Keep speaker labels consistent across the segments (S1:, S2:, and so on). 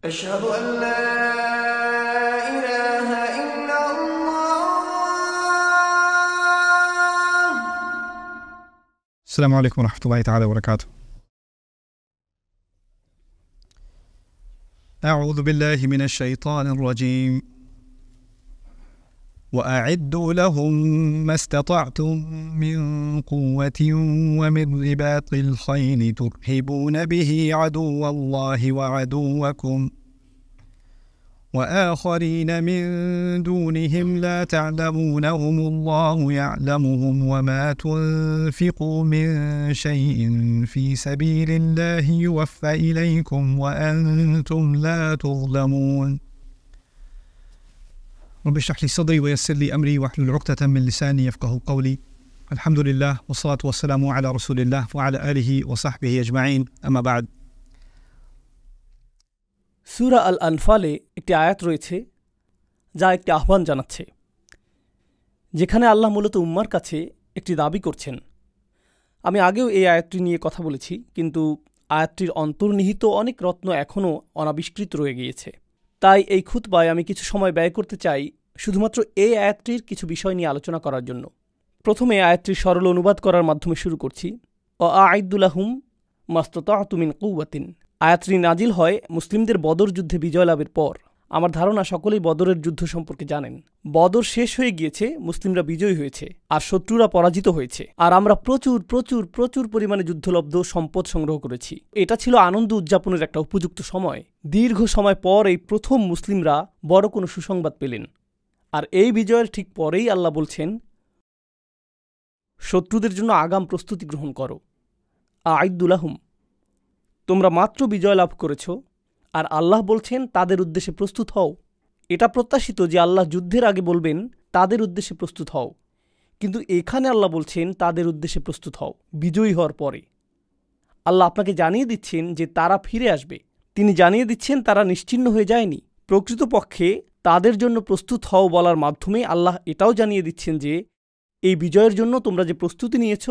S1: أشهد أن لا إله إلا الله.
S2: السلام عليكم ورحمة الله تعالى وبركاته. أعوذ بالله من الشيطان الرجيم. وأعدوا لهم ما استطعتم من قوة ومن رباط الخيل ترهبون به عدو الله وعدوكم وآخرين من دونهم لا تعلمونهم الله يعلمهم وما تنفقوا من شيء في سبيل الله يوفى إليكم وأنتم لا تظلمون. رب اشرح لي صدري ويسر لي أمري واحلل عقدة من لساني يفقهوا قولي. الحمد لله والصلاة والسلام على رسول الله وعلى آله وصحبه أجمعين. أما بعد.
S3: সূরা আল আনফালে একটি আয়াত রয়েছে যা একটি আহ্বান জানাচ্ছে, যেখানে আল্লাহ মূলত উম্মার কাছে একটি দাবি করছেন। আমি আগেও এই আয়াতটি নিয়ে কথা বলেছি, কিন্তু আয়াতটির অন্তর্নিহিত অনেক রত্ন এখনও অনাবিষ্কৃত রয়ে গিয়েছে। তাই এই খুতবায় আমি কিছু সময় ব্যয় করতে চাই শুধুমাত্র এই আয়াতটির কিছু বিষয় নিয়ে আলোচনা করার জন্য। প্রথমে আয়াতটির সরল অনুবাদ করার মাধ্যমে শুরু করছি। আ'ইদ্দুলাহুম মাস্তাতা'তু মিন কুওয়াতিন। আয়াতটি নাজিল হয় মুসলিমদের বদর যুদ্ধে বিজয় লাভের পর। আমার ধারণা সকলেই বদরের যুদ্ধ সম্পর্কে জানেন। বদর শেষ হয়ে গিয়েছে, মুসলিমরা বিজয়ী হয়েছে আর শত্রুরা পরাজিত হয়েছে, আর আমরা প্রচুর প্রচুর প্রচুর পরিমাণে যুদ্ধলব্ধ সম্পদ সংগ্রহ করেছি। এটা ছিল আনন্দ উদযাপনের একটা উপযুক্ত সময়। দীর্ঘ সময় পর এই প্রথম মুসলিমরা বড় কোনো সুসংবাদ পেলেন, আর এই বিজয়ের ঠিক পরেই আল্লাহ বলছেন, শত্রুদের জন্য আগাম প্রস্তুতি গ্রহণ করো। আ'ইদ্দুলাহুম, তোমরা মাত্র বিজয় লাভ করেছ, আর আল্লাহ বলছেন তাদের উদ্দেশ্যে প্রস্তুত হও। এটা প্রত্যাশিত যে আল্লাহ যুদ্ধের আগে বলবেন তাদের উদ্দেশ্যে প্রস্তুত হও, কিন্তু এখানে আল্লাহ বলছেন তাদের উদ্দেশ্যে প্রস্তুত হও বিজয়ী হওয়ার পরে। আল্লাহ আপনাকে জানিয়ে দিচ্ছেন যে তারা ফিরে আসবে। তিনি জানিয়ে দিচ্ছেন তারা নিশ্চিহ্ন হয়ে যায়নি। প্রকৃতপক্ষে তাদের জন্য প্রস্তুত হও বলার মাধ্যমে আল্লাহ এটাও জানিয়ে দিচ্ছেন যে এই বিজয়ের জন্য তোমরা যে প্রস্তুতি নিয়েছ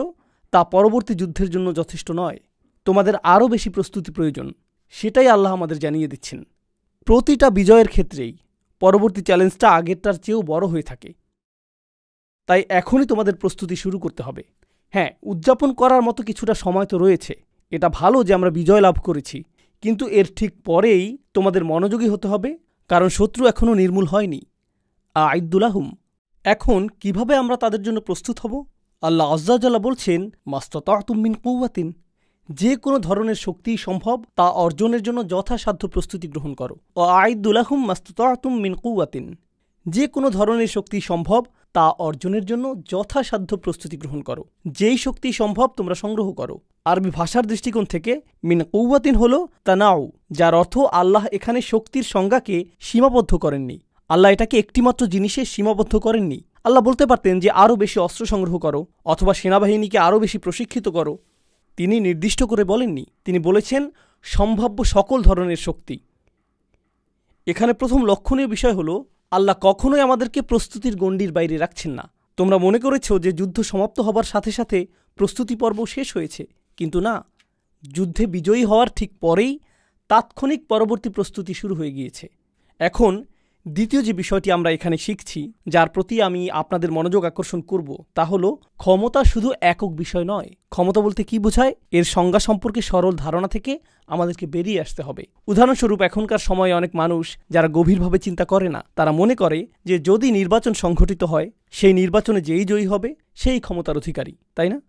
S3: তা পরবর্তী যুদ্ধের জন্য যথেষ্ট নয়, তোমাদের আরও বেশি প্রস্তুতি প্রয়োজন। সেটাই আল্লাহ আমাদের জানিয়ে দিচ্ছেন। প্রতিটা বিজয়ের ক্ষেত্রেই পরবর্তী চ্যালেঞ্জটা আগেরটার চেয়েও বড় হয়ে থাকে। তাই এখনই তোমাদের প্রস্তুতি শুরু করতে হবে। হ্যাঁ, উদযাপন করার মতো কিছুটা সময় তো রয়েছে। এটা ভালো যে আমরা বিজয় লাভ করেছি, কিন্তু এর ঠিক পরেই তোমাদের মনোযোগী হতে হবে, কারণ শত্রু এখনও নির্মূল হয়নি। আ'ইদ্দুলাহুম, এখন কিভাবে আমরা তাদের জন্য প্রস্তুত হব? আল্লাহ আজ্জা জাল্লা বলছেন, মাস্তাতা'তুম মিন কুওয়াতিন। যে কোনো ধরনের শক্তি সম্ভব তা অর্জনের জন্য যথাসাধ্য প্রস্তুতি গ্রহণ করো। আ'ইদ্দুলাহুম মাস্তাতা'তুম মিন কুওয়াতিন। যে কোনো ধরনের শক্তি সম্ভব তা অর্জনের জন্য যথাসাধ্য প্রস্তুতি গ্রহণ করো। যেই শক্তি সম্ভব তোমরা সংগ্রহ করো। আরবি ভাষার দৃষ্টিকোণ থেকে মিন কুওয়াতিন হল তানাউ, যার অর্থ আল্লাহ এখানে শক্তির সংজ্ঞাকে সীমাবদ্ধ করেননি। আল্লাহ এটাকে একটিমাত্র জিনিসে সীমাবদ্ধ করেননি। আল্লাহ বলতে পারতেন যে আরও বেশি অস্ত্র সংগ্রহ করো অথবা সেনাবাহিনীকে আরও বেশি প্রশিক্ষিত করো। তিনি নির্দিষ্ট করে বলেননি। তিনি বলেছেন সম্ভাব্য সকল ধরনের শক্তি। এখানে প্রথম লক্ষণীয় বিষয় হলো আল্লাহ কখনোই আমাদেরকে প্রস্তুতির গণ্ডির বাইরে রাখছেন না। তোমরা মনে করেছ যে যুদ্ধ সমাপ্ত হবার সাথে সাথে প্রস্তুতি পর্ব শেষ হয়েছে, কিন্তু না, যুদ্ধে বিজয়ী হওয়ার ঠিক পরেই তাৎক্ষণিক পরবর্তী প্রস্তুতি শুরু হয়ে গিয়েছে। এখন দ্বিতীয় যে বিষয়টি আমরা এখানে শিখছি, যার প্রতি আমি আপনাদের মনোযোগ আকর্ষণ করব, তা হলো ক্ষমতা শুধু একক বিষয় নয়। ক্ষমতা বলতে কি বোঝায়, এর সংজ্ঞা সম্পর্কে সরল ধারণা থেকে আমাদেরকে বেরিয়ে আসতে হবে। উদাহরণস্বরূপ, এখনকার সময়ে অনেক মানুষ যারা গভীরভাবে চিন্তা করে না, তারা মনে করে যে যদি নির্বাচন সংঘটিত হয়, সেই নির্বাচনে যেই জয়ী হবে সেই ক্ষমতার অধিকারী, তাই না?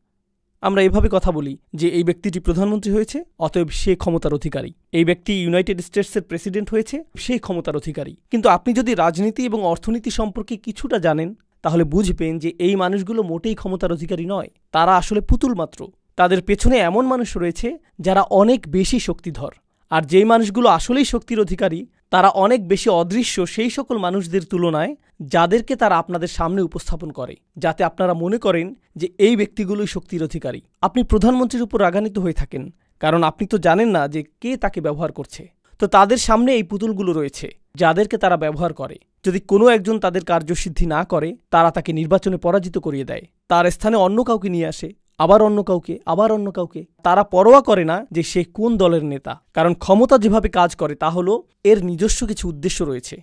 S3: আমরা এভাবে কথা বলি যে এই ব্যক্তিটি প্রধানমন্ত্রী হয়েছে, অতএব সে ক্ষমতার অধিকারী। এই ব্যক্তি ইউনাইটেড স্টেটসের প্রেসিডেন্ট হয়েছে, সেই ক্ষমতার অধিকারী। কিন্তু আপনি যদি রাজনীতি এবং অর্থনীতি সম্পর্কে কিছুটা জানেন, তাহলে বুঝবেন যে এই মানুষগুলো মোটেই ক্ষমতার অধিকারী নয়। তারা আসলে পুতুল মাত্র। তাদের পেছনে এমন মানুষ রয়েছে যারা অনেক বেশি শক্তিধর, আর যেই মানুষগুলো আসলেই শক্তির অধিকারী তারা অনেক বেশি অদৃশ্য সেই সকল মানুষদের তুলনায়, যাদেরকে তারা আপনাদের সামনে উপস্থাপন করে, যাতে আপনারা মনে করেন যে এই ব্যক্তিগুলোই শক্তির অধিকারী। আপনি প্রধানমন্ত্রীর উপর রাগান্বিত হয়ে থাকেন, কারণ আপনি তো জানেন না যে কে তাকে ব্যবহার করছে। তো তাদের সামনে এই পুতুলগুলো রয়েছে যাদেরকে তারা ব্যবহার করে। যদি কোনো একজন তাদের কার্যসিদ্ধি না করে, তারা তাকে নির্বাচনে পরাজিত করিয়ে দেয়, তার স্থানে অন্য কাউকে নিয়ে আসে, আবার অন্য কাউকে, আবার অন্য কাউকে। তারা পরোয়া করে না যে সে কোন দলের নেতা, কারণ ক্ষমতা যেভাবে কাজ করে তা হলো এর নিজস্ব কিছু উদ্দেশ্য রয়েছে,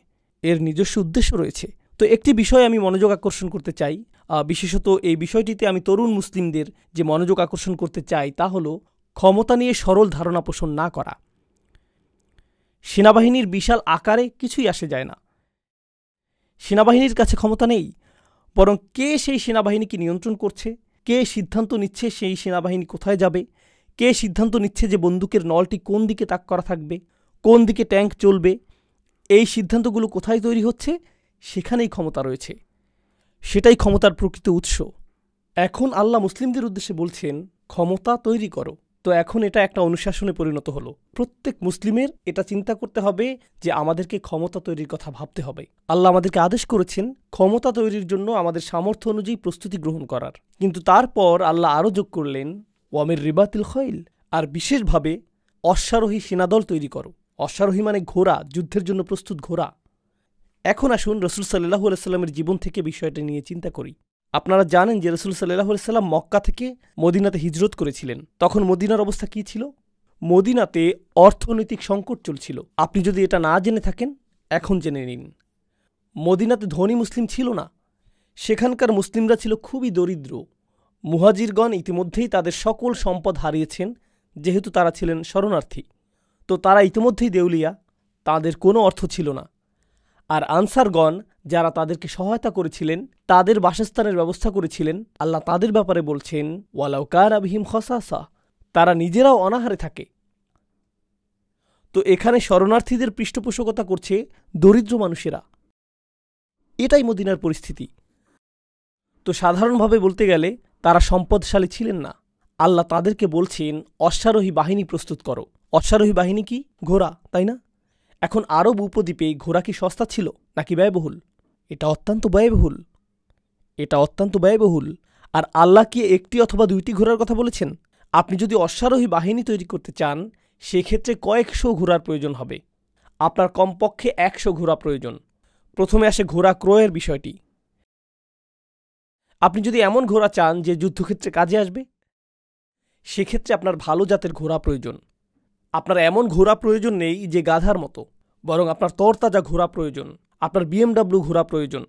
S3: এর নিজস্ব উদ্দেশ্য রয়েছে। তো একটি বিষয় আমি মনোযোগ আকর্ষণ করতে চাই, বিশেষত এই বিষয়টিতে আমি তরুণ মুসলিমদের যে মনোযোগ আকর্ষণ করতে চাই তা হলো ক্ষমতা নিয়ে সরল ধারণা পোষণ না করা। সেনাবাহিনীর বিশাল আকারে কিছুই আসে যায় না। সেনাবাহিনীর কাছে ক্ষমতা নেই, বরং কে সেই সেনাবাহিনীকে নিয়ন্ত্রণ করছে, কে সিদ্ধান্ত নিচ্ছে সেই সেনাবাহিনী কোথায় যাবে, কে সিদ্ধান্ত নিচ্ছে যে বন্দুকের নলটি কোন দিকে তাক করা থাকবে, কোন দিকে ট্যাঙ্ক চলবে, এই সিদ্ধান্তগুলো কোথায় তৈরি হচ্ছে, সেখানেই ক্ষমতা রয়েছে। সেটাই ক্ষমতার প্রকৃত উৎস। এখন আল্লাহ মুসলিমদের উদ্দেশ্যে বলছেন ক্ষমতা তৈরি করো। তো এখন এটা একটা অনুশাসনে পরিণত হলো। প্রত্যেক মুসলিমের এটা চিন্তা করতে হবে যে আমাদেরকে ক্ষমতা তৈরির কথা ভাবতে হবে। আল্লাহ আমাদেরকে আদেশ করেছেন ক্ষমতা তৈরির জন্য আমাদের সামর্থ্য অনুযায়ী প্রস্তুতি গ্রহণ করার। কিন্তু তারপর আল্লাহ আরও যোগ করলেন ওয়ামির রিবাতিল খৈল, আর বিশেষভাবে অশ্বারোহী সেনাদল তৈরি করো। অশ্বারোহী মানে ঘোড়া, যুদ্ধের জন্য প্রস্তুত ঘোড়া। এখন আসুন রসুল সাল্লাল্লাহু আলাইহি সাল্লামের জীবন থেকে বিষয়টা নিয়ে চিন্তা করি। আপনারা জানেন যে রসুল সাল্লাল্লাহু আলাইহি সাল্লাম মক্কা থেকে মদিনাতে হিজরত করেছিলেন। তখন মদিনার অবস্থা কী ছিল? মদিনাতে অর্থনৈতিক সংকট চলছিল। আপনি যদি এটা না জেনে থাকেন এখন জেনে নিন। মদিনাতে ধনী মুসলিম ছিল না, সেখানকার মুসলিমরা ছিল খুবই দরিদ্র। মুহাজিরগণ ইতিমধ্যেই তাদের সকল সম্পদ হারিয়েছেন, যেহেতু তারা ছিলেন শরণার্থী। তো তারা ইতিমধ্যেই দেউলিয়া, তাদের কোনো অর্থ ছিল না। আর আনসারগণ যারা তাদেরকে সহায়তা করেছিলেন, তাদের বাসস্থানের ব্যবস্থা করেছিলেন, আল্লাহ তাদের ব্যাপারে বলছেন ওয়ালাউ কানা বিহিম খাসাসা, তারা নিজেরাও অনাহারে থাকে। তো এখানে শরণার্থীদের পৃষ্ঠপোষকতা করছে দরিদ্র মানুষেরা। এটাই মদিনার পরিস্থিতি। তো সাধারণভাবে বলতে গেলে তারা সম্পদশালী ছিলেন না। আল্লাহ তাদেরকে বলছেন অশ্বারোহী বাহিনী প্রস্তুত করো। অশ্বারোহী বাহিনী কি? ঘোড়া, তাই না? এখন আরব উপদ্বীপে ঘোড়া কি সস্তা ছিল নাকি ব্যয়বহুল? এটা অত্যন্ত ব্যয়বহুল, এটা অত্যন্ত ব্যয়বহুল। আর আল্লাহ কি একটি অথবা দুইটি ঘোড়ার কথা বলেছেন? আপনি যদি অশ্বারোহী বাহিনী তৈরি করতে চান সেক্ষেত্রে কয়েকশো ঘোড়ার প্রয়োজন হবে। আপনার কমপক্ষে 100 ঘোড়া প্রয়োজন। প্রথমে আসে ঘোড়া ক্রয়ের বিষয়টি। আপনি যদি এমন ঘোড়া চান যে যুদ্ধক্ষেত্রে কাজে আসবে, সেক্ষেত্রে আপনার ভালো জাতের ঘোড়া প্রয়োজন। আপনার এমন ঘোড়া প্রয়োজন নেই যে গাধার মতো, বরং আপনার তরতাজা ঘোড়া প্রয়োজন। আপনার BMW ঘোড়া প্রয়োজন।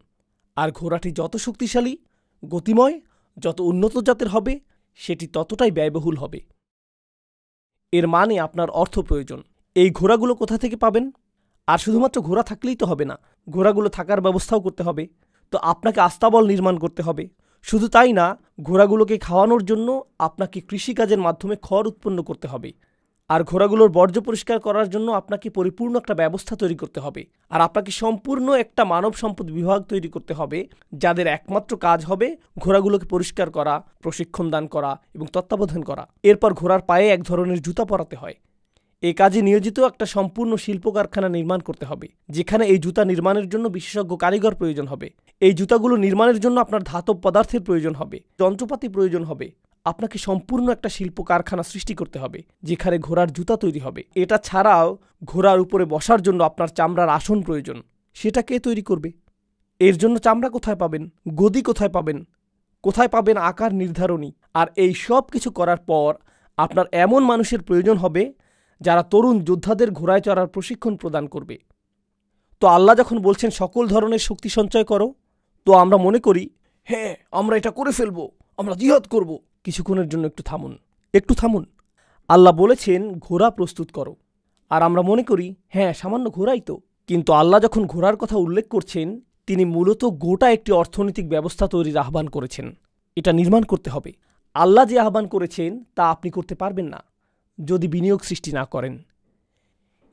S3: আর ঘোড়াটি যত শক্তিশালী, গতিময়, যত উন্নত জাতের হবে, সেটি ততটাই ব্যয়বহুল হবে। এর মানে আপনার অর্থ প্রয়োজন। এই ঘোড়াগুলো কোথা থেকে পাবেন? আর শুধুমাত্র ঘোড়া থাকলেই তো হবে না, ঘোড়াগুলো থাকার ব্যবস্থাও করতে হবে। তো আপনাকে আস্তাবল নির্মাণ করতে হবে। শুধু তাই না, ঘোড়াগুলোকে খাওয়ানোর জন্য আপনাকে কৃষিকাজের মাধ্যমে খড় উৎপন্ন করতে হবে। আর ঘোড়াগুলোর বর্জ্য পরিষ্কার করার জন্য আপনাকে পরিপূর্ণ একটা ব্যবস্থা তৈরি করতে হবে। আর আপনাকে সম্পূর্ণ একটা মানব সম্পদ বিভাগ তৈরি করতে হবে, যাদের একমাত্র কাজ হবে ঘোড়াগুলোকে পরিষ্কার করা, প্রশিক্ষণ দান করা এবং তত্ত্বাবধান করা। এরপর ঘোড়ার পায়ে এক ধরনের জুতা পরাতে হয়। এই কাজে নিয়োজিত একটা সম্পূর্ণ শিল্প কারখানা নির্মাণ করতে হবে, যেখানে এই জুতা নির্মাণের জন্য বিশেষজ্ঞ কারিগর প্রয়োজন হবে। এই জুতাগুলো নির্মাণের জন্য আপনার ধাতব পদার্থের প্রয়োজন হবে, যন্ত্রপাতি প্রয়োজন হবে। আপনাকে সম্পূর্ণ একটা শিল্প কারখানা সৃষ্টি করতে হবে, যেখানে ঘোড়ার জুতা তৈরি হবে। এটা ছাড়াও ঘোড়ার উপরে বসার জন্য আপনার চামড়ার আসন প্রয়োজন। সেটা কে তৈরি করবে? এর জন্য চামড়া কোথায় পাবেন? গদি কোথায় পাবেন? কোথায় পাবেন আকার নির্ধারণী? আর এই সব কিছু করার পর আপনার এমন মানুষের প্রয়োজন হবে যারা তরুণ যোদ্ধাদের ঘোড়ায় চড়ার প্রশিক্ষণ প্রদান করবে। তো আল্লাহ যখন বলছেন সকল ধরনের শক্তি সঞ্চয় করো, তো আমরা মনে করি হ্যাঁ আমরা এটা করে ফেলবো, আমরা জিহাদ করব। কিছুক্ষণের জন্য একটু থামুন, একটু থামুন। আল্লাহ বলেছেন ঘোড়া প্রস্তুত করো, আর আমরা মনে করি হ্যাঁ সামান্য ঘোড়াই তো। কিন্তু আল্লাহ যখন ঘোড়ার কথা উল্লেখ করছেন, তিনি মূলত গোটা একটি অর্থনৈতিক ব্যবস্থা তৈরির আহ্বান করেছেন। এটা নির্মাণ করতে হবে। আল্লাহ যে আহ্বান করেছেন তা আপনি করতে পারবেন না যদি বিনিয়োগ সৃষ্টি না করেন।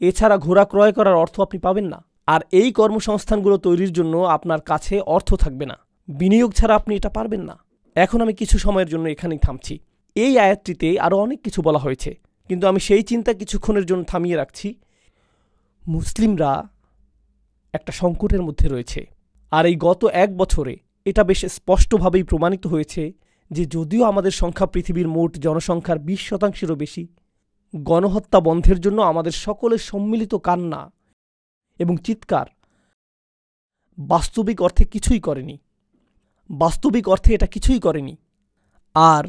S3: এছাড়া ঘোড়া ক্রয় করার অর্থ আপনি পাবেন না। আর এই কর্মসংস্থানগুলো তৈরির জন্য আপনার কাছে অর্থ থাকবে না। বিনিয়োগ ছাড়া আপনি এটা পারবেন না। এখন আমি কিছু সময়ের জন্য এখানেই থামছি। এই আয়াতটিতে আরও অনেক কিছু বলা হয়েছে, কিন্তু আমি সেই চিন্তা কিছুক্ষণের জন্য থামিয়ে রাখছি। মুসলিমরা একটা সংকটের মধ্যে রয়েছে। আর এই গত 1 বছরে এটা বেশ স্পষ্টভাবেই প্রমাণিত হয়েছে যে যদিও আমাদের সংখ্যা পৃথিবীর মোট জনসংখ্যার 20% বেশি, গণহত্যা বন্ধের জন্য আমাদের সকলের সম্মিলিত কান্না এবং চিৎকার বাস্তবিক অর্থে কিছুই করেনি। বাস্তবিক অর্থে এটা কিছুই করেনি। আর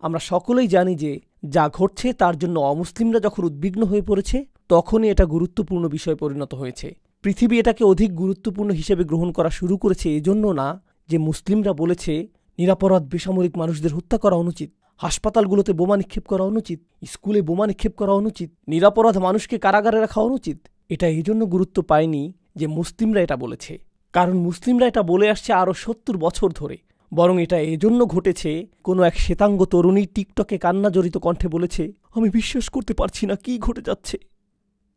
S3: আমরা সকলেই জানি যে যা ঘটছে তার জন্য অমুসলিমরা যখন উদ্বিগ্ন হয়ে পড়েছে তখনই এটা গুরুত্বপূর্ণ বিষয়ে পরিণত হয়েছে। পৃথিবী এটাকে অধিক গুরুত্বপূর্ণ হিসেবে গ্রহণ করা শুরু করেছে এজন্য না যে মুসলিমরা বলেছে নিরাপরাধ বেসামরিক মানুষদের হত্যা করা অনুচিত, হাসপাতালগুলোতে বোমা নিক্ষেপ করা অনুচিত, স্কুলে বোমা নিক্ষেপ করা অনুচিত, নিরাপরাধ মানুষকে কারাগারে রাখা অনুচিত। এটা এজন্য গুরুত্ব পায়নি যে মুসলিমরা এটা বলেছে, কারণ মুসলিমরা এটা বলে আসছে আরও ৭০ বছর ধরে। বরং এটা এজন্য ঘটেছে কোনো এক শ্বেতাঙ্গ তরুণী টিকটকে কান্নাজড়িত কণ্ঠে বলেছে, আমি বিশ্বাস করতে পারছি না কি ঘটে যাচ্ছে।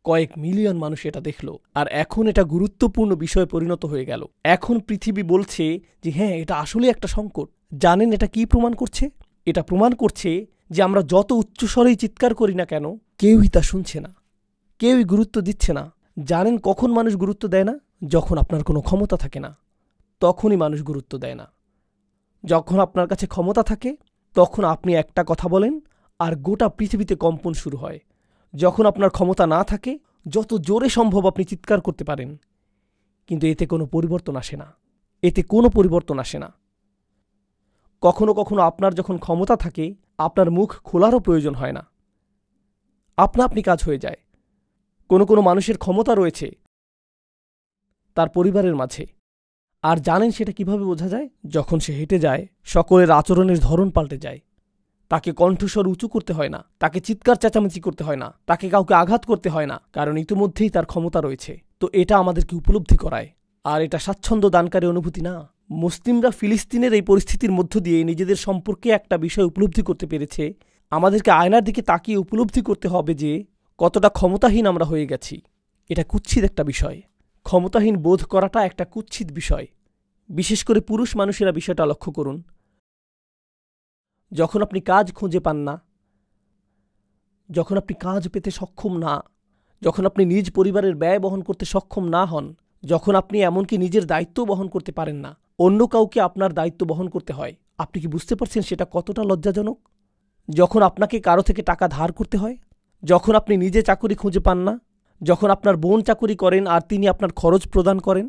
S3: কয়েক মিলিয়ন মানুষ এটা দেখল, আর এখন এটা গুরুত্বপূর্ণ বিষয়ে পরিণত হয়ে গেল। এখন পৃথিবী বলছে যে হ্যাঁ, এটা আসলে একটা সংকট। জানেন এটা কি প্রমাণ করছে? এটা প্রমাণ করছে যে আমরা যত উচ্চস্বরেই চিৎকার করি না কেন, কেউই তা শুনছে না, কেউই গুরুত্ব দিচ্ছে না। জানেন কখন মানুষ গুরুত্ব দেয় না? যখন আপনার কোনো ক্ষমতা থাকে না, তখনই মানুষ গুরুত্ব দেয় না। যখন আপনার কাছে ক্ষমতা থাকে তখন আপনি একটা কথা বলেন আর গোটা পৃথিবীতে কম্পন শুরু হয়। যখন আপনার ক্ষমতা না থাকে যত জোরে সম্ভব আপনি চিৎকার করতে পারেন, কিন্তু এতে কোনো পরিবর্তন আসে না, এতে কোনো পরিবর্তন আসে না। কখনো কখনো আপনার যখন ক্ষমতা থাকে আপনার মুখ খোলারও প্রয়োজন হয় না, আপনা আপনি কাজ হয়ে যায়। কোনো কোনো মানুষের ক্ষমতা রয়েছে তার পরিবারের মাঝে, আর জানেন সেটা কিভাবে বোঝা যায়? যখন সে হেঁটে যায় সকলের আচরণের ধরন পাল্টে যায়। তাকে কণ্ঠস্বর উঁচু করতে হয় না, তাকে চিৎকার চেঁচামেচি করতে হয় না, তাকে কাউকে আঘাত করতে হয় না, কারণ ইতিমধ্যেই তার ক্ষমতা রয়েছে। তো এটা আমাদেরকে উপলব্ধি করায়, আর এটা স্বাচ্ছন্দ্য দানকারী অনুভূতি না। মুসলিমরা ফিলিস্তিনের এই পরিস্থিতির মধ্য দিয়ে নিজেদের সম্পর্কে একটা বিষয় উপলব্ধি করতে পেরেছে। আমাদেরকে আয়নার দিকে তাকিয়ে উপলব্ধি করতে হবে যে কতটা ক্ষমতাহীন আমরা হয়ে গেছি। এটা কুৎসিত একটা বিষয়। ক্ষমতাহীন বোধ করাটা একটা কুৎসিত বিষয়। বিশেষ করে পুরুষ মানুষেরা বিষয়টা লক্ষ্য করুন। যখন আপনি কাজ খুঁজে পান না, যখন আপনি কাজ পেতে সক্ষম না, যখন আপনি নিজ পরিবারের ব্যয় বহন করতে সক্ষম না হন, যখন আপনি এমনকি নিজের দায়িত্ব বহন করতে পারেন না, অন্য কাউকে আপনার দায়িত্ব বহন করতে হয়, আপনি কি বুঝতে পারছেন সেটা কতটা লজ্জাজনক? যখন আপনাকে কারো থেকে টাকা ধার করতে হয়, যখন আপনি নিজে চাকরি খুঁজে পান না, যখন আপনার বোন চাকরি করেন আর তিনি আপনার খরচ প্রদান করেন,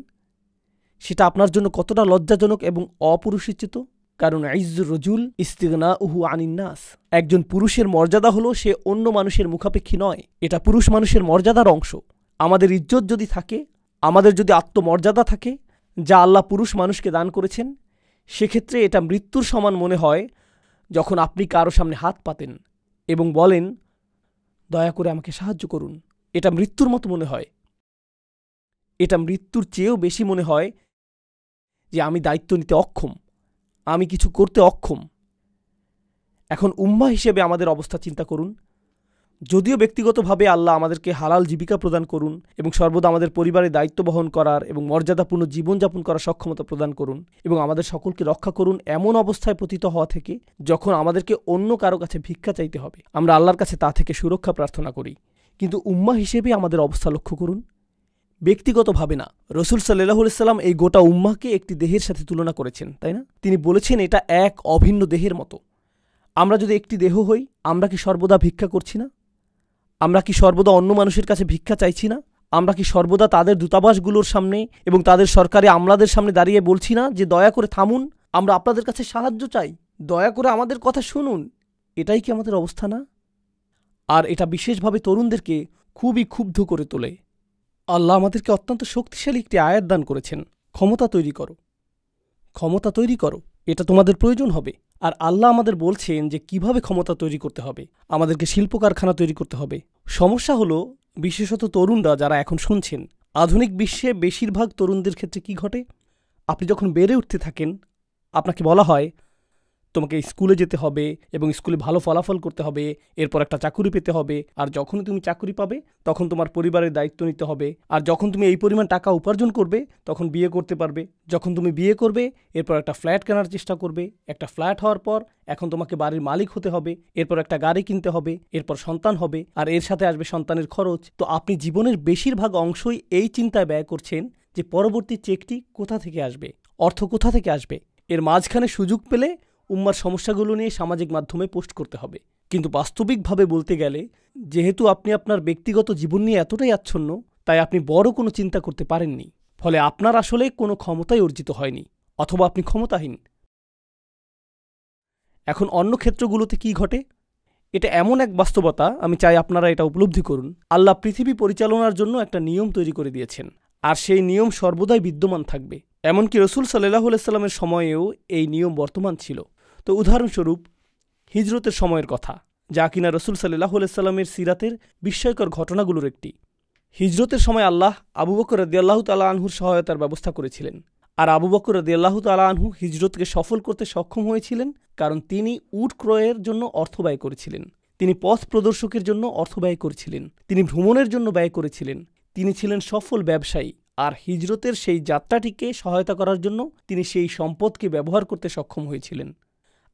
S3: সেটা আপনার জন্য কতটা লজ্জাজনক এবং অপুরুষোচিত। কারণ ইজ্জুর রজুল ইস্তিগনাউহু আনিন নাস। একজন পুরুষের মর্যাদা হলো সে অন্য মানুষের মুখাপেক্ষী নয়। এটা পুরুষ মানুষের মর্যাদার অংশ। আমাদের ইজ্জত যদি থাকে, আমাদের যদি আত্মমর্যাদা থাকে যা আল্লাহ পুরুষ মানুষকে দান করেছেন, সেক্ষেত্রে এটা মৃত্যুর সমান মনে হয় যখন আপনি কারো সামনে হাত পাতেন এবং বলেন, দয়া করে আমাকে সাহায্য করুন। এটা মৃত্যুর মতো মনে হয়। এটা মৃত্যুর চেয়েও বেশি মনে হয় যে আমি দায়িত্ব নিতে অক্ষম, আমি কিছু করতে অক্ষম। এখন উম্মাহ হিসেবে আমাদের অবস্থা চিন্তা করুন। যদিও ব্যক্তিগতভাবে আল্লাহ আমাদেরকে হালাল জীবিকা প্রদান করুন এবং সর্বদা আমাদের পরিবারের দায়িত্ব বহন করার এবং মর্যাদাপূর্ণ জীবনযাপন করার সক্ষমতা প্রদান করুন এবং আমাদের সকলকে রক্ষা করুন এমন অবস্থায় পতিত হওয়া থেকে যখন আমাদেরকে অন্য কারো কাছে ভিক্ষা চাইতে হবে, আমরা আল্লাহর কাছে তা থেকে সুরক্ষা প্রার্থনা করি। কিন্তু উম্মাহ হিসেবে আমাদের অবস্থা লক্ষ্য করুন। ব্যক্তিগতভাবে না, রাসূল সাল্লাল্লাহু আলাইহি সাল্লাম এই গোটা উম্মাহকে একটি দেহের সাথে তুলনা করেছেন, তাই না? তিনি বলেছেন এটা এক অভিন্ন দেহের মতো। আমরা যদি একটি দেহ হই, আমরা কি সর্বদা ভিক্ষা করছি না? আমরা কি সর্বদা অন্য মানুষের কাছে ভিক্ষা চাইছি না? আমরা কি সর্বদা তাদের দূতাবাসগুলোর সামনে এবং তাদের সরকারি আমলাদের সামনে দাঁড়িয়ে বলছি না যে দয়া করে থামুন, আমরা আপনাদের কাছে সাহায্য চাই, দয়া করে আমাদের কথা শুনুন? এটাই কি আমাদের অবস্থা না? আর এটা বিশেষভাবে তরুণদেরকে খুবই ক্ষুব্ধ করে তোলে। আল্লাহ আমাদেরকে অত্যন্ত শক্তিশালী একটি আয়াত দান করেছেন, ক্ষমতা তৈরি করো, ক্ষমতা তৈরি করো, এটা তোমাদের প্রয়োজন হবে। আর আল্লাহ আমাদের বলছেন যে কিভাবে ক্ষমতা তৈরি করতে হবে। আমাদেরকে শিল্প কারখানা তৈরি করতে হবে। সমস্যা হলো বিশেষত তরুণরা যারা এখন শুনছেন, আধুনিক বিশ্বে বেশিরভাগ তরুণদের ক্ষেত্রে কি ঘটে? আপনি যখন বেড়ে উঠতে থাকেন আপনাকে বলা হয় তোমাকে স্কুলে যেতে হবে এবং স্কুলে ভালো ফলাফল করতে হবে, এরপর একটা চাকুরি পেতে হবে, আর যখনই তুমি চাকুরি পাবে তখন তোমার পরিবারের দায়িত্ব নিতে হবে, আর যখন তুমি এই পরিমাণ টাকা উপার্জন করবে তখন বিয়ে করতে পারবে, যখন তুমি বিয়ে করবে এরপর একটা ফ্ল্যাট কেনার চেষ্টা করবে, একটা ফ্ল্যাট হওয়ার পর এখন তোমাকে বাড়ির মালিক হতে হবে, এরপর একটা গাড়ি কিনতে হবে, এরপর সন্তান হবে, আর এর সাথে আসবে সন্তানের খরচ। তো আপনি জীবনের বেশিরভাগ অংশই এই চিন্তায় ব্যয় করছেন যে পরবর্তী চেকটি কোথা থেকে আসবে, অর্থ কোথা থেকে আসবে। এর মাঝখানে সুযোগ পেলে উম্মার সমস্যাগুলো নিয়ে সামাজিক মাধ্যমে পোস্ট করতে হবে। কিন্তু বাস্তবিকভাবে বলতে গেলে যেহেতু আপনি আপনার ব্যক্তিগত জীবন নিয়ে এতটাই আচ্ছন্ন, তাই আপনি বড় কোনো চিন্তা করতে পারেননি। ফলে আপনার আসলে কোনো ক্ষমতাই অর্জিত হয়নি, অথবা আপনি ক্ষমতাহীন। এখন অন্য ক্ষেত্রগুলোতে কি ঘটে? এটা এমন এক বাস্তবতা, আমি চাই আপনারা এটা উপলব্ধি করুন। আল্লাহ পৃথিবী পরিচালনার জন্য একটা নিয়ম তৈরি করে দিয়েছেন, আর সেই নিয়ম সর্বদাই বিদ্যমান থাকবে। এমনকি রসুল সাল্লাল্লাহু আলাইহি সাল্লামের সময়েও এই নিয়ম বর্তমান ছিল। তো উদাহরণস্বরূপ হিজরতের সময়ের কথা, যা কিনা রসুল সাল্লাল্লাহু আলাইহি সাল্লামের সিরাতের বিস্ময়কর ঘটনাগুলোর একটি। হিজরতের সময় আল্লাহ আবু বকর রাদিয়াল্লাহু তাআলা আনহুর সহায়তার ব্যবস্থা করেছিলেন, আর আবু বকর রাদিয়াল্লাহু তাআলা আনহু হিজরতকে সফল করতে সক্ষম হয়েছিলেন কারণ তিনি উট ক্রয়ের জন্য অর্থ ব্যয় করেছিলেন, তিনি পথ প্রদর্শকের জন্য অর্থ ব্যয় করেছিলেন, তিনি ভ্রমণের জন্য ব্যয় করেছিলেন, তিনি ছিলেন সফল ব্যবসায়ী, আর হিজরতের সেই যাত্রাটিকে সহায়তা করার জন্য তিনি সেই সম্পদকে ব্যবহার করতে সক্ষম হয়েছিলেন।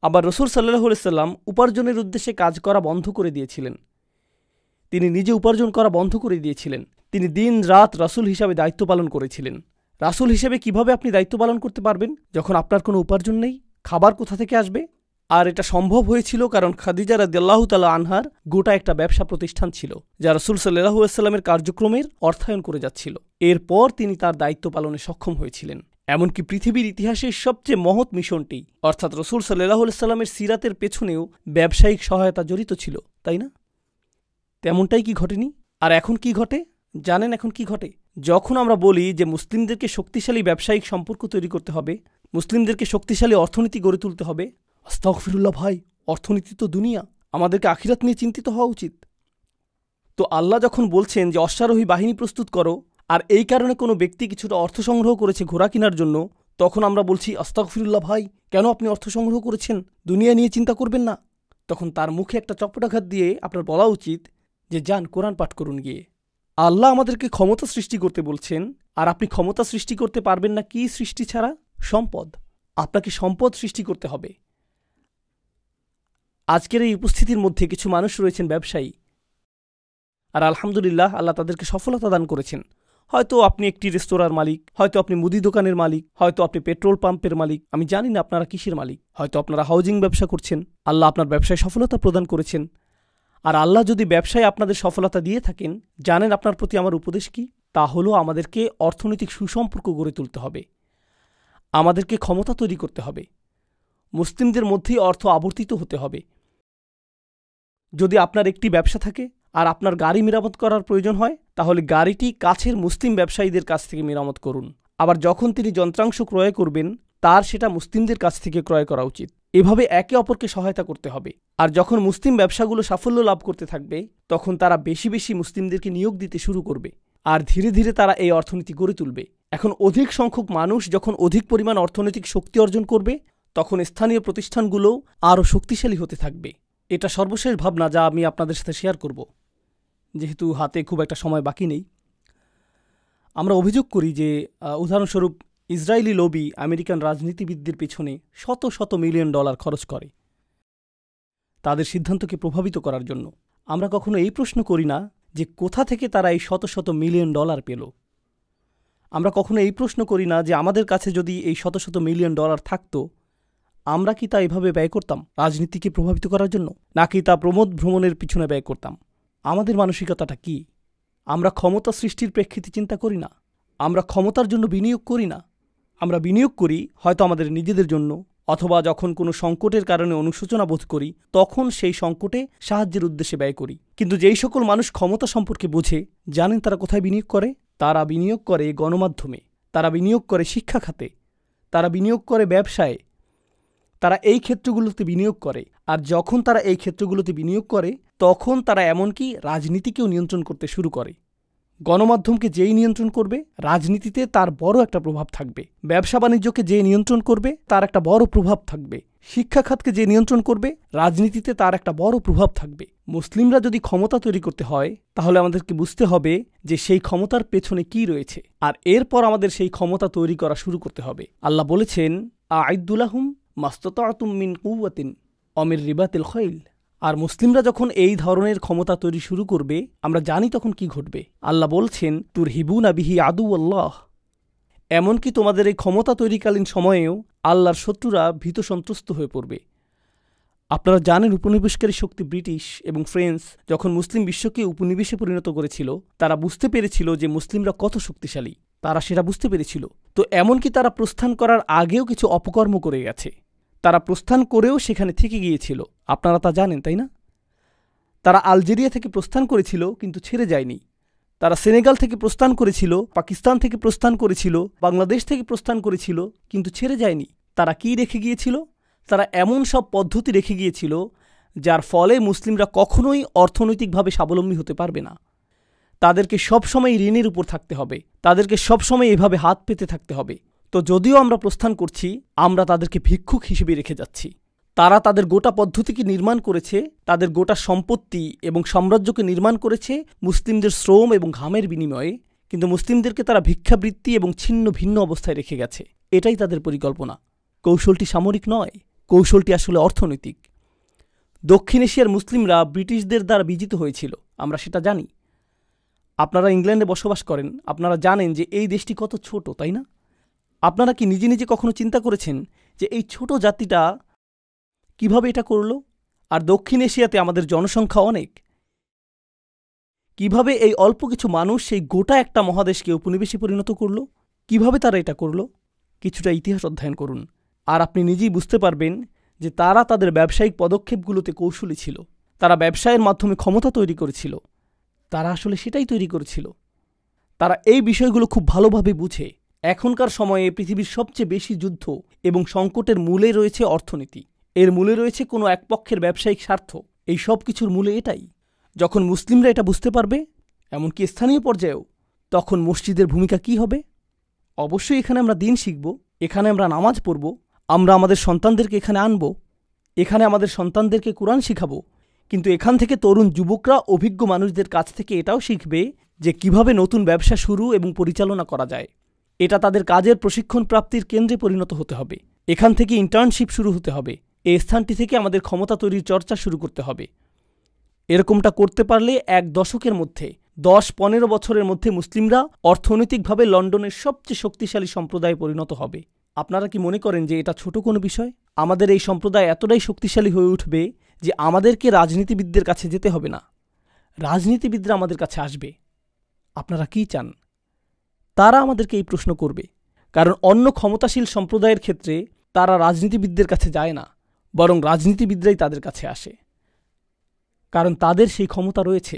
S3: আবার রসুল সাল্লাল্লাহু আলাইহি সাল্লাম উপার্জনের উদ্দেশ্যে কাজ করা বন্ধ করে দিয়েছিলেন, তিনি নিজে উপার্জন করা বন্ধ করে দিয়েছিলেন। তিনি দিন রাত রাসূল হিসাবে দায়িত্ব পালন করেছিলেন। রাসূল হিসেবে কিভাবে আপনি দায়িত্ব পালন করতে পারবেন যখন আপনার কোনো উপার্জন নেই? খাবার কোথা থেকে আসবে? আর এটা সম্ভব হয়েছিল কারণ খাদিজা রাদিয়াল্লাহু তাআলা আনহার গোটা একটা ব্যবসা প্রতিষ্ঠান ছিল, যা রাসূল সাল্লাল্লাহু আলাইহি সাল্লামের কার্যক্রমের অর্থায়ন করে যাচ্ছিল। এরপর তিনি তার দায়িত্ব পালনে সক্ষম হয়েছিলেন। এমনকি পৃথিবীর ইতিহাসের সবচেয়ে মহৎ মিশনটি, অর্থাৎ রাসূল সাল্লাল্লাহু আলাইহি সাল্লামের সিরাতের পেছনেও ব্যবসায়িক সহায়তা জড়িত ছিল, তাই না? তেমনটাই কি ঘটেনি? আর এখন কি ঘটে জানেন? এখন কি ঘটে? যখন আমরা বলি যে মুসলিমদেরকে শক্তিশালী ব্যবসায়িক সম্পর্ক তৈরি করতে হবে, মুসলিমদেরকে শক্তিশালী অর্থনীতি গড়ে তুলতে হবে, আস্তাগফিরুল্লাহ ভাই, অর্থনীতি তো দুনিয়া, আমাদেরকে আখিরাত নিয়ে চিন্তিত হওয়া উচিত। তো আল্লাহ যখন বলছেন যে অশ্বারোহী বাহিনী প্রস্তুত করো, আর এই কারণে কোনো ব্যক্তি কিছুটা অর্থ সংগ্রহ করেছে ঘোড়া কেনার জন্য, তখন আমরা বলছি আস্তাগফিরুল্লাহ ভাই, কেন আপনি অর্থ সংগ্রহ করেছেন? দুনিয়া নিয়ে চিন্তা করবেন না। তখন তার মুখে একটা চপটাঘাত দিয়ে আপনার বলা উচিত যে যান কোরআন পাঠ করুন গিয়ে। আল্লাহ আমাদেরকে ক্ষমতা সৃষ্টি করতে বলছেন, আর আপনি ক্ষমতা সৃষ্টি করতে পারবেন না কি সৃষ্টি ছাড়া? সম্পদ। আপনাকে সম্পদ সৃষ্টি করতে হবে। আজকের এই উপস্থিতির মধ্যে কিছু মানুষ রয়েছেন ব্যবসায়ী, আর আলহামদুলিল্লাহ আল্লাহ তাদেরকে সফলতা দান করেছেন। হয়তো আপনি একটি রেস্তোরাঁর মালিক, হয়তো আপনি মুদি দোকানের মালিক, হয়তো আপনি পেট্রোল পাম্পের মালিক, আমি জানি না আপনারা কিসের মালিক, হয়তো আপনারা হাউজিং ব্যবসা করছেন। আল্লাহ আপনার ব্যবসায় সফলতা প্রদান করেছেন। আর আল্লাহ যদি ব্যবসায় আপনাদের সফলতা দিয়ে থাকেন, জানেন আপনার প্রতি আমার উপদেশ কি? তা হলো আমাদেরকে অর্থনৈতিক সুসম্পর্ক গড়ে তুলতে হবে, আমাদেরকে ক্ষমতা তৈরি করতে হবে, মুসলিমদের মধ্যেই অর্থ আবর্তিত হতে হবে। যদি আপনার একটি ব্যবসা থাকে আর আপনার গাড়ি মেরামত করার প্রয়োজন হয়, তাহলে গাড়িটি কাছের মুসলিম ব্যবসায়ীদের কাছ থেকে মেরামত করুন। আবার যখন তিনি যন্ত্রাংশ ক্রয় করবেন, তার সেটা মুসলিমদের কাছ থেকে ক্রয় করা উচিত। এভাবে একে অপরকে সহায়তা করতে হবে। আর যখন মুসলিম ব্যবসাগুলো সাফল্য লাভ করতে থাকবে, তখন তারা বেশি বেশি মুসলিমদেরকে নিয়োগ দিতে শুরু করবে, আর ধীরে ধীরে তারা এই অর্থনীতি গড়ে তুলবে। এখন অধিক সংখ্যক মানুষ যখন অধিক পরিমাণ অর্থনৈতিক শক্তি অর্জন করবে, তখন স্থানীয় প্রতিষ্ঠানগুলো আরও শক্তিশালী হতে থাকবে। এটা সর্বশেষ ভাবনা যা আমি আপনাদের সাথে শেয়ার করব, যেহেতু হাতে খুব একটা সময় বাকি নেই। আমরা অভিযোগ করি যে উদাহরণস্বরূপ ইসরায়েলি লবি আমেরিকান রাজনীতিবিদদের পেছনে শত শত মিলিয়ন ডলার খরচ করে তাদের সিদ্ধান্তকে প্রভাবিত করার জন্য। আমরা কখনো এই প্রশ্ন করি না যে কোথা থেকে তারা এই শত শত মিলিয়ন ডলার পেল। আমরা কখনো এই প্রশ্ন করি না যে আমাদের কাছে যদি এই শত শত মিলিয়ন ডলার থাকতো, আমরা কি তা এভাবে ব্যয় করতাম রাজনীতিকে প্রভাবিত করার জন্য, নাকি তা প্রমোদ ভ্রমণের পিছনে ব্যয় করতাম? আমাদের মানসিকতাটা কি? আমরা ক্ষমতা সৃষ্টির প্রেক্ষিতে চিন্তা করি না, আমরা ক্ষমতার জন্য বিনিয়োগ করি না। আমরা বিনিয়োগ করি হয়তো আমাদের নিজেদের জন্য, অথবা যখন কোনো সংকটের কারণে অনুশোচনা বোধ করি, তখন সেই সংকটে সাহায্যের উদ্দেশ্যে ব্যয় করি। কিন্তু যেই সকল মানুষ ক্ষমতা সম্পর্কে বোঝে, জানেন তারা কোথায় বিনিয়োগ করে? তারা বিনিয়োগ করে গণমাধ্যমে, তারা বিনিয়োগ করে শিক্ষা খাতে, তারা বিনিয়োগ করে ব্যবসায়, তারা এই ক্ষেত্রগুলোতে বিনিয়োগ করে। আর যখন তারা এই ক্ষেত্রগুলোতে বিনিয়োগ করে, তখন তারা এমনকি রাজনীতিকেও নিয়ন্ত্রণ করতে শুরু করে। গণমাধ্যমকে যেই নিয়ন্ত্রণ করবে, রাজনীতিতে তার বড় একটা প্রভাব থাকবে। ব্যবসা বাণিজ্যকে যে নিয়ন্ত্রণ করবে, তার একটা বড় প্রভাব থাকবে। শিক্ষা খাতকে যে নিয়ন্ত্রণ করবে, রাজনীতিতে তার একটা বড় প্রভাব থাকবে। মুসলিমরা যদি ক্ষমতা তৈরি করতে হয়, তাহলে আমাদেরকে বুঝতে হবে যে সেই ক্ষমতার পেছনে কি রয়েছে, আর এরপর আমাদের সেই ক্ষমতা তৈরি করা শুরু করতে হবে। আল্লাহ বলেছেন, আ'ইদ্দুলাহুম মাস্তাতা'তুম মিন কুওয়াতিন অমির রিবাতিল খাইল। আর মুসলিমরা যখন এই ধরনের ক্ষমতা তৈরি শুরু করবে, আমরা জানি তখন কি ঘটবে। আল্লাহ বলছেন, তুরহিবুনা বিহি আদুওয়াল্লাহ, এমনকি তোমাদের এই ক্ষমতা তৈরিকালীন সময়েও আল্লাহর শত্রুরা ভীত সন্ত্রস্ত হয়ে পড়বে। আপনারা জানেন উপনিবেশকারী শক্তি ব্রিটিশ এবং ফ্রেঞ্চ যখন মুসলিম বিশ্বকে উপনিবেশে পরিণত করেছিল, তারা বুঝতে পেরেছিল যে মুসলিমরা কত শক্তিশালী, তারা সেটা বুঝতে পেরেছিল। তো এমনকি তারা প্রস্থান করার আগেও কিছু অপকর্ম করে গেছে। তারা প্রস্থান করেও সেখানে থেকে গিয়েছিল। আপনারা তা জানেন, তাই না? তারা আলজেরিয়া থেকে প্রস্থান করেছিল কিন্তু ছেড়ে যায়নি। তারা সেনেগাল থেকে প্রস্থান করেছিল, পাকিস্তান থেকে প্রস্থান করেছিল, বাংলাদেশ থেকে প্রস্থান করেছিল, কিন্তু ছেড়ে যায়নি। তারা কি রেখে গিয়েছিল? তারা এমন সব পদ্ধতি রেখে গিয়েছিল যার ফলে মুসলিমরা কখনোই অর্থনৈতিকভাবে স্বাবলম্বী হতে পারবে না। তাদেরকে সবসময় ঋণের উপর থাকতে হবে, তাদেরকে সবসময় এভাবে হাত পেতে থাকতে হবে। তো যদিও আমরা প্রস্থান করছি, আমরা তাদেরকে ভিক্ষুক হিসেবে রেখে যাচ্ছি। তারা তাদের গোটা পদ্ধতিকে নির্মাণ করেছে, তাদের গোটা সম্পত্তি এবং সাম্রাজ্যকে নির্মাণ করেছে মুসলিমদের শ্রম এবং ঘামের বিনিময়ে, কিন্তু মুসলিমদেরকে তারা ভিক্ষাবৃত্তি এবং ছিন্ন ভিন্ন অবস্থায় রেখে গেছে। এটাই তাদের পরিকল্পনা। কৌশলটি সামরিক নয়, কৌশলটি আসলে অর্থনৈতিক। দক্ষিণ এশিয়ার মুসলিমরা ব্রিটিশদের দ্বারা বিজিত হয়েছিল, আমরা সেটা জানি। আপনারা ইংল্যান্ডে বসবাস করেন, আপনারা জানেন যে এই দেশটি কত ছোট, তাই না? আপনারা কি নিজে নিজে কখনো চিন্তা করেছেন যে এই ছোট জাতিটা কিভাবে এটা করল? আর দক্ষিণ এশিয়াতে আমাদের জনসংখ্যা অনেক। কিভাবে এই অল্প কিছু মানুষ সেই গোটা একটা মহাদেশকে উপনিবেশে পরিণত করল? কিভাবে তারা এটা করল? কিছুটা ইতিহাস অধ্যয়ন করুন, আর আপনি নিজেই বুঝতে পারবেন যে তারা তাদের ব্যবসায়িক পদক্ষেপগুলোতে কৌশলী ছিল। তারা ব্যবসায়ের মাধ্যমে ক্ষমতা তৈরি করেছিল। তারা আসলে সেটাই তৈরি করেছিল। তারা এই বিষয়গুলো খুব ভালোভাবে বুঝে। এখনকার সময়ে পৃথিবীর সবচেয়ে বেশি যুদ্ধ এবং সংকটের মূলে রয়েছে অর্থনীতি। এর মূলে রয়েছে কোনো এক পক্ষের ব্যবসায়িক স্বার্থ। এই সব কিছুর মূলে এটাই। যখন মুসলিমরা এটা বুঝতে পারবে, এমনকি স্থানীয় পর্যায়েও, তখন মসজিদের ভূমিকা কি হবে? অবশ্যই এখানে আমরা দিন শিখব, এখানে আমরা নামাজ পড়ব, আমরা আমাদের সন্তানদেরকে এখানে আনব, এখানে আমাদের সন্তানদেরকে কোরআন শিখাবো। কিন্তু এখান থেকে তরুণ যুবকরা অভিজ্ঞ মানুষদের কাছ থেকে এটাও শিখবে যে কিভাবে নতুন ব্যবসা শুরু এবং পরিচালনা করা যায়। এটা তাদের কাজের প্রশিক্ষণ প্রাপ্তির কেন্দ্রে পরিণত হতে হবে। এখান থেকে ইন্টার্নশিপ শুরু হতে হবে। এই স্থানটি থেকে আমাদের ক্ষমতা তৈরির চর্চা শুরু করতে হবে। এরকমটা করতে পারলে এক দশকের মধ্যে, 10-15 বছরের মধ্যে মুসলিমরা অর্থনৈতিকভাবে লন্ডনের সবচেয়ে শক্তিশালী সম্প্রদায়ে পরিণত হবে। আপনারা কি মনে করেন যে এটা ছোট কোনো বিষয়? আমাদের এই সম্প্রদায় এতটাই শক্তিশালী হয়ে উঠবে যে আমাদেরকে রাজনীতিবিদদের কাছে যেতে হবে না, রাজনীতিবিদরা আমাদের কাছে আসবে। আপনারা কি চান? তারা আমাদেরকে এই প্রশ্ন করবে, কারণ অন্য ক্ষমতাশীল সম্প্রদায়ের ক্ষেত্রে তারা রাজনীতিবিদদের কাছে যায় না, বরং রাজনীতিবিদরাই তাদের কাছে আসে, কারণ তাদের সেই ক্ষমতা রয়েছে।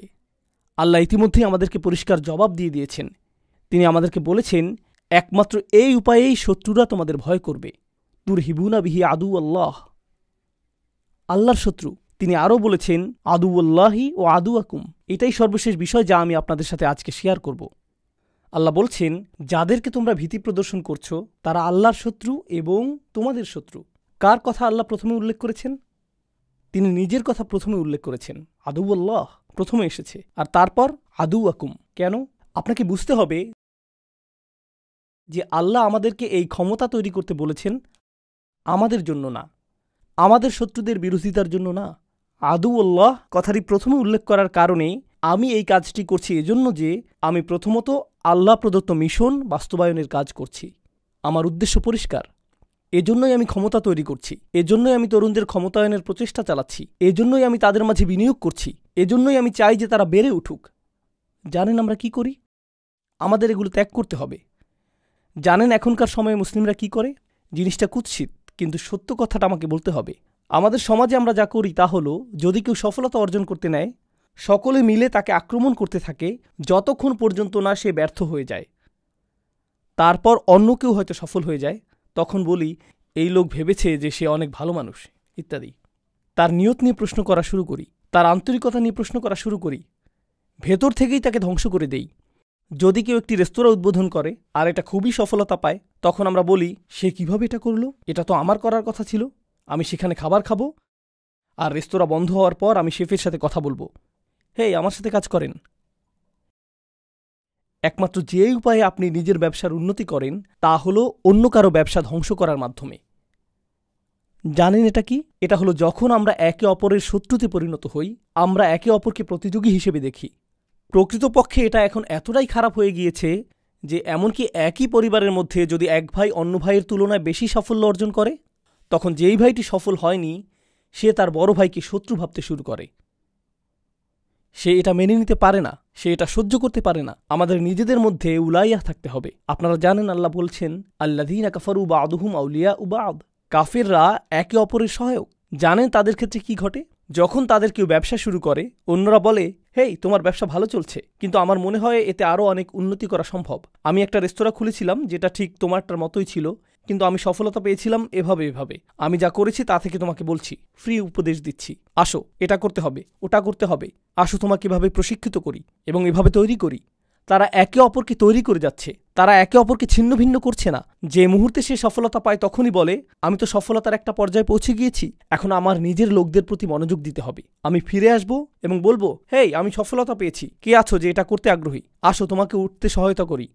S3: আল্লাহ ইতিমধ্যেই আমাদেরকে পরিষ্কার জবাব দিয়ে দিয়েছেন। তিনি আমাদেরকে বলেছেন, একমাত্র এই উপায়েই শত্রুরা তোমাদের ভয় করবে। তুরহিবুনা বিহি আদু আল্লাহ, আল্লাহর শত্রু। তিনি আরও বলেছেন, আদু আল্লাহি ও আদু আকুম। এটাই সর্বশেষ বিষয় যা আমি আপনাদের সাথে আজকে শেয়ার করব। আল্লাহ বলছেন, যাদেরকে তোমরা ভীতি প্রদর্শন করছো তারা আল্লাহর শত্রু এবং তোমাদের শত্রু। কার কথা আল্লাহ প্রথমে উল্লেখ করেছেন? তিনি নিজের কথা প্রথমে উল্লেখ করেছেন। আদু আল্লাহ প্রথমে এসেছে, আর তারপর আদু আকুম। কেন? আপনাকে বুঝতে হবে যে আল্লাহ আমাদেরকে এই ক্ষমতা তৈরি করতে বলেছেন আমাদের জন্য না, আমাদের শত্রুদের বিরোধিতার জন্য না। আদু আল্লাহ কথাটি প্রথমে উল্লেখ করার কারণে আমি এই কাজটি করছি এজন্য যে আমি প্রথমত আল্লাহ প্রদত্ত মিশন বাস্তবায়নের কাজ করছি। আমার উদ্দেশ্য পরিষ্কার। এজন্যই আমি ক্ষমতা তৈরি করছি, এজন্যই আমি তরুণদের ক্ষমতায়নের প্রচেষ্টা চালাচ্ছি, এজন্যই আমি তাদের মাঝে বিনিয়োগ করছি, এজন্যই আমি চাই যে তারা বেড়ে উঠুক। জানেন আমরা কি করি? আমাদের এগুলো ত্যাগ করতে হবে। জানেন এখনকার সময়ে মুসলিমরা কি করে? জিনিসটা কুৎসিত, কিন্তু সত্য কথাটা আমাকে বলতে হবে। আমাদের সমাজে আমরা যা করি তা হলো, যদি কেউ সফলতা অর্জন করতে নেয়, সকলে মিলে তাকে আক্রমণ করতে থাকে যতক্ষণ পর্যন্ত না সে ব্যর্থ হয়ে যায়। তারপর অন্য কেউ হয়তো সফল হয়ে যায়, তখন বলি এই লোক ভেবেছে যে সে অনেক ভালো মানুষ ইত্যাদি। তার নিয়ত নিয়ে প্রশ্ন করা শুরু করি, তার আন্তরিকতা নিয়ে প্রশ্ন করা শুরু করি, ভেতর থেকেই তাকে ধ্বংস করে দেই। যদি কেউ একটি রেস্তোরাঁ উদ্বোধন করে আর এটা খুবই সফলতা পায়, তখন আমরা বলি সে কিভাবে এটা করলো, এটা তো আমার করার কথা ছিল, আমি সেখানে খাবার খাবো, আর রেস্তোরাঁ বন্ধ হওয়ার পর আমি শেফের সাথে কথা বলবো, হেই আমার সাথে কাজ করেন। একমাত্র যে উপায়ে আপনি নিজের ব্যবসার উন্নতি করেন তা হলো অন্য কারো ব্যবসা ধ্বংস করার মাধ্যমে। জানেন এটা কি? এটা হলো যখন আমরা একে অপরের শত্রুতে পরিণত হই, আমরা একে অপরকে প্রতিযোগী হিসেবে দেখি। প্রকৃতপক্ষে এটা এখন এতটাই খারাপ হয়ে গিয়েছে যে এমনকি একই পরিবারের মধ্যে যদি এক ভাই অন্য ভাইয়ের তুলনায় বেশি সাফল্য অর্জন করে, তখন যেই ভাইটি সফল হয়নি সে তার বড় ভাইকে শত্রু ভাবতে শুরু করে। সে এটা মেনে নিতে পারে না, সে এটা সহ্য করতে পারে না। আমাদের নিজেদের মধ্যে উলাইয়া থাকতে হবে। আপনারা জানেন আল্লাহ বলছেন, আল্লাযীনা কাফারু বা'দুহুম আউলিয়াউ বা'দ, কাফেররা একে অপরের সহায়ক। জানেন তাদের ক্ষেত্রে কি ঘটে? যখন তাদের কেউ ব্যবসা শুরু করে, অন্যরা বলে, হেই, তোমার ব্যবসা ভালো চলছে, কিন্তু আমার মনে হয় এতে আরও অনেক উন্নতি করা সম্ভব। আমি একটা রেস্তোরাঁ খুলেছিলাম যেটা ঠিক তোমারটার মতোই ছিল, কিন্তু আমি সফলতা পেয়েছিলাম এভাবে এভাবে। আমি যা করেছি তা থেকে তোমাকে বলছি, ফ্রি উপদেশ দিচ্ছি। আসো, এটা করতে হবে, ওটা করতে হবে, আসো তোমাকে এভাবে প্রশিক্ষিত করি এবং এভাবে তৈরি করি। তারা একে অপরকে তৈরি করে যাচ্ছে, তারা একে অপরকে ছিন্ন ভিন্ন করছে না। যে মুহূর্তে সে সফলতা পায় তখনই বলে, আমি তো সফলতার একটা পর্যায়ে পৌঁছে গিয়েছি, এখন আমার নিজের লোকদের প্রতি মনোযোগ দিতে হবে। আমি ফিরে আসব এবং বলবো, হেই, আমি সফলতা পেয়েছি, কে আছো যে এটা করতে আগ্রহী, আসো তোমাকে উঠতে সহায়তা করি।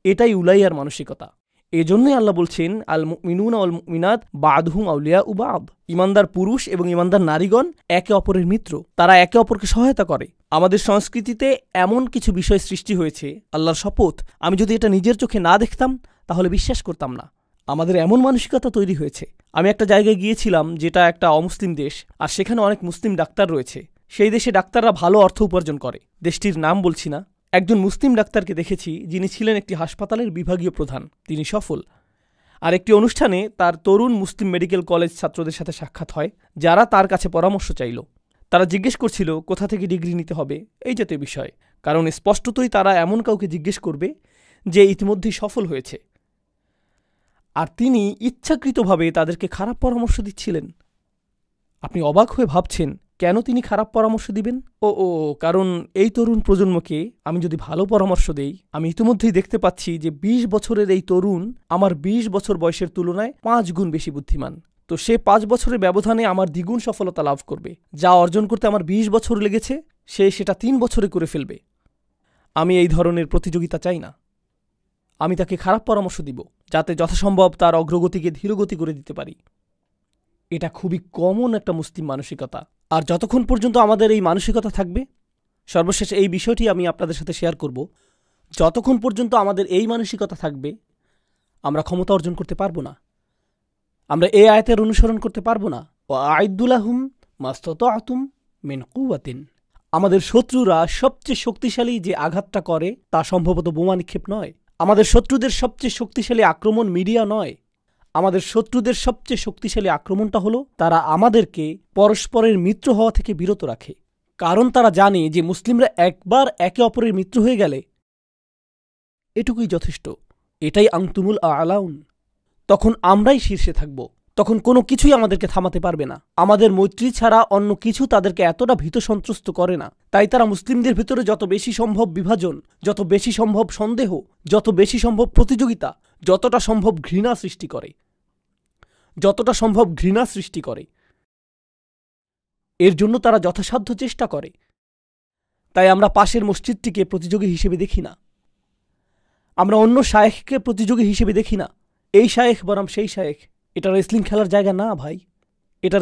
S3: এটাই উলাইয়ার মানসিকতা। এজন্যই আল্লাহ বলছেন, আল মুমিনুনা ওয়াল মুমিনাত বা'দুহুম আউলিয়াউ বা'দ। ইমানদার পুরুষ এবং ইমানদার নারীগণ একে অপরের মিত্র, তারা একে অপরকে সহায়তা করে। আমাদের সংস্কৃতিতে এমন কিছু বিষয় সৃষ্টি হয়েছে, আল্লাহর শপথ, আমি যদি এটা নিজের চোখে না দেখতাম তাহলে বিশ্বাস করতাম না। আমাদের এমন মানসিকতা তৈরি হয়েছে। আমি একটা জায়গায় গিয়েছিলাম যেটা একটা অমুসলিম দেশ, আর সেখানে অনেক মুসলিম ডাক্তার রয়েছে। সেই দেশে ডাক্তাররা ভালো অর্থ উপার্জন করে। দেশটির নাম বলছি না। একজন মুসলিম ডাক্তারকে দেখেছি, যিনি ছিলেন একটি হাসপাতালের বিভাগীয় প্রধান। তিনি সফল। আর একটি অনুষ্ঠানে তার তরুণ মুসলিম মেডিকেল কলেজ ছাত্রদের সাথে সাক্ষাৎ হয়, যারা তার কাছে পরামর্শ চাইল। তারা জিজ্ঞেস করছিল কোথা থেকে ডিগ্রি নিতে হবে, এই জাতীয় বিষয়। কারণ স্পষ্টতই তারা এমন কাউকে জিজ্ঞেস করবে যে ইতিমধ্যেই সফল হয়েছে। আর তিনি ইচ্ছাকৃতভাবে তাদেরকে খারাপ পরামর্শ দিচ্ছিলেন। আপনি অবাক হয়ে ভাবছেন, কেন তিনি খারাপ পরামর্শ দিবেন? কারণ এই তরুণ প্রজন্মকে আমি যদি ভালো পরামর্শ দেই, আমি ইতিমধ্যেই দেখতে পাচ্ছি যে ২০ বছরের এই তরুণ আমার ২০ বছর বয়সের তুলনায় ৫ গুণ বেশি বুদ্ধিমান। তো সে ৫ বছরের ব্যবধানে আমার দ্বিগুণ সফলতা লাভ করবে। যা অর্জন করতে আমার ২০ বছর লেগেছে, সে সেটা ৩ বছরে করে ফেলবে। আমি এই ধরনের প্রতিযোগিতা চাই না। আমি তাকে খারাপ পরামর্শ দিব, যাতে যথাসম্ভব তার অগ্রগতিকে ধীরগতি করে দিতে পারি। এটা খুবই কমন একটা মুসলিম মানসিকতা। আর যতক্ষণ পর্যন্ত আমাদের এই মানসিকতা থাকবে, সর্বশেষ এই বিষয়টি আমি আপনাদের সাথে শেয়ার করব, যতক্ষণ পর্যন্ত আমাদের এই মানসিকতা থাকবে, আমরা ক্ষমতা অর্জন করতে পারবো না। আমরা এই আয়াতের অনুসরণ করতে পারবো না। ওয়া আ'ইদ্দু লাহুম মাসতাতা'তুম মিন কুওয়াতিন। আমাদের শত্রুরা সবচেয়ে শক্তিশালী যে আঘাতটা করে তা সম্ভবত বোমা নিক্ষেপ নয়। আমাদের শত্রুদের সবচেয়ে শক্তিশালী আক্রমণ মিডিয়া নয়। আমাদের শত্রুদের সবচেয়ে শক্তিশালী আক্রমণটা হলো, তারা আমাদেরকে পরস্পরের মিত্র হওয়া থেকে বিরত রাখে। কারণ তারা জানে যে মুসলিমরা একবার একে অপরের মিত্র হয়ে গেলে এটুকুই যথেষ্ট। এটাই আনতুমুল আ'লাউন। তখন আমরাই শীর্ষে থাকব। তখন কোনো কিছুই আমাদেরকে থামাতে পারবে না। আমাদের মৈত্রী ছাড়া অন্য কিছু তাদেরকে এতটা ভীত সন্ত্রস্ত করে না। তাই তারা মুসলিমদের ভিতরে যত বেশি সম্ভব বিভাজন, যত বেশি সম্ভব সন্দেহ, যত বেশি সম্ভব প্রতিযোগিতা, যতটা সম্ভব ঘৃণা সৃষ্টি করে, এর জন্য তারা যথাসাধ্য চেষ্টা করে। তাই আমরা পাশের মসজিদটিকে প্রতিযোগী হিসেবে দেখি না। আমরা অন্য শায়েখকে প্রতিযোগী হিসেবে দেখি না। এই শায়েখ বনাম সেই শায়েখ। এটা রেসলিং খেলার জায়গা না ভাই। এটা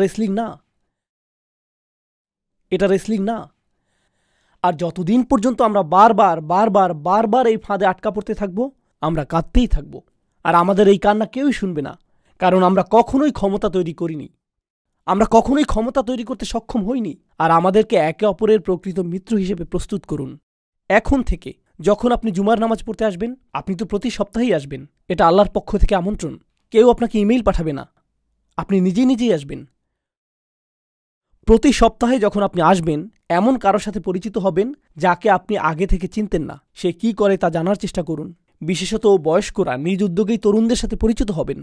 S3: রেসলিং না। আর যতদিন পর্যন্ত আমরা বারবার এই ফাঁদে আটকা পড়তে থাকবো, আমরা কাঁদতেই থাকবো। আর আমাদের এই কান্না কেউই শুনবে না। কারণ আমরা কখনোই ক্ষমতা তৈরি করিনি। আমরা কখনোই ক্ষমতা তৈরি করতে সক্ষম হইনি। আর আমাদেরকে একে অপরের প্রকৃত মিত্র হিসেবে প্রস্তুত করুন। এখন থেকে যখন আপনি জুমার নামাজ পড়তে আসবেন, আপনি তো প্রতি সপ্তাহেই আসবেন। এটা আল্লাহর পক্ষ থেকে আমন্ত্রণ। কেউ আপনাকে ইমেইল পাঠাবে না, আপনি নিজেই আসবেন। প্রতি সপ্তাহে যখন আপনি আসবেন, এমন কারোর সাথে পরিচিত হবেন যাকে আপনি আগে থেকে চিনতেন না। সে কি করে তা জানার চেষ্টা করুন। বিশেষত বয়স্করা নিজ উদ্যোগেই তরুণদের সাথে পরিচিত হবেন।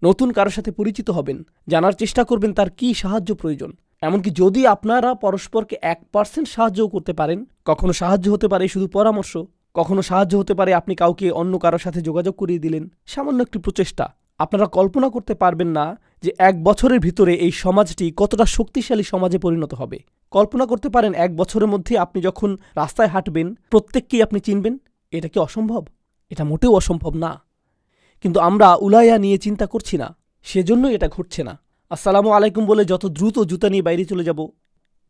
S3: নতুন কারোর সাথে পরিচিত হবেন, জানার চেষ্টা করবেন তার কি সাহায্য প্রয়োজন। এমনকি যদি আপনারা পরস্পরকে 1% সাহায্যও করতে পারেন, কখনো সাহায্য হতে পারে শুধু পরামর্শ, কখনো সাহায্য হতে পারে আপনি কাউকে অন্য কারোর সাথে যোগাযোগ করিয়ে দিলেন, সামান্য একটি প্রচেষ্টা। আপনারা কল্পনা করতে পারবেন না যে 1 বছরের ভিতরে এই সমাজটি কতটা শক্তিশালী সমাজে পরিণত হবে। কল্পনা করতে পারেন 1 বছরের মধ্যে আপনি যখন রাস্তায় হাঁটবেন, প্রত্যেককেই আপনি চিনবেন। এটা কি অসম্ভব? এটা মোটেও অসম্ভব না। কিন্তু আমরা উলাইয়া নিয়ে চিন্তা করছি না, সেজন্যই এটা ঘটছে না। আসসালামু আলাইকুম বলে যত দ্রুত জুতা নিয়ে বাইরে চলে যাব,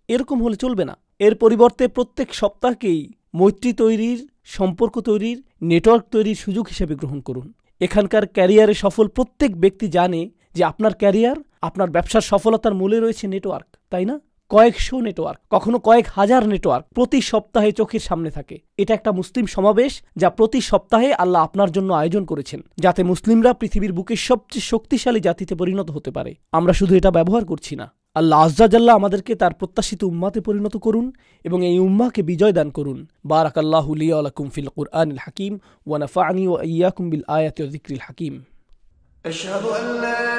S3: এরকম হলে চলবে না। এর পরিবর্তে প্রত্যেক সপ্তাহকেই মৈত্রী তৈরির, সম্পর্ক তৈরির, নেটওয়ার্ক তৈরির সুযোগ হিসেবে গ্রহণ করুন। এখানকার ক্যারিয়ারে সফল প্রত্যেক ব্যক্তি জানে যে আপনার ক্যারিয়ার, আপনার ব্যবসার সফলতার মূলে রয়েছে নেটওয়ার্ক, তাই না? কয়েকশো নেটওয়ার্ক, কখনো কয়েক হাজার নেটওয়ার্ক প্রতি সপ্তাহে চোখের সামনে থাকে। এটা একটা মুসলিম সমাবেশ যা প্রতি সপ্তাহে আল্লাহ আপনার জন্য আয়োজন করেছেন, যাতে মুসলিমরা পৃথিবীর বুকের সবচেয়ে শক্তিশালী জাতিতে পরিণত হতে পারে। আমরা শুধু এটা ব্যবহার করছি না। আল্লাহ আজ্জা জাল্লাহ আমাদেরকে তার প্রত্যাশিত উম্মাতে পরিণত করুন এবং এই উম্মাকে বিজয় দান করুন। বারাকাল্লাহু লি ওয়া লাকুম ফিল কুরআনিল হাকিম ওয়া নাফা'নি ওয়া ইয়্যাকুম বিল আয়াতি ওয়া যিকরিল হাকিম।
S1: أشهد أن لا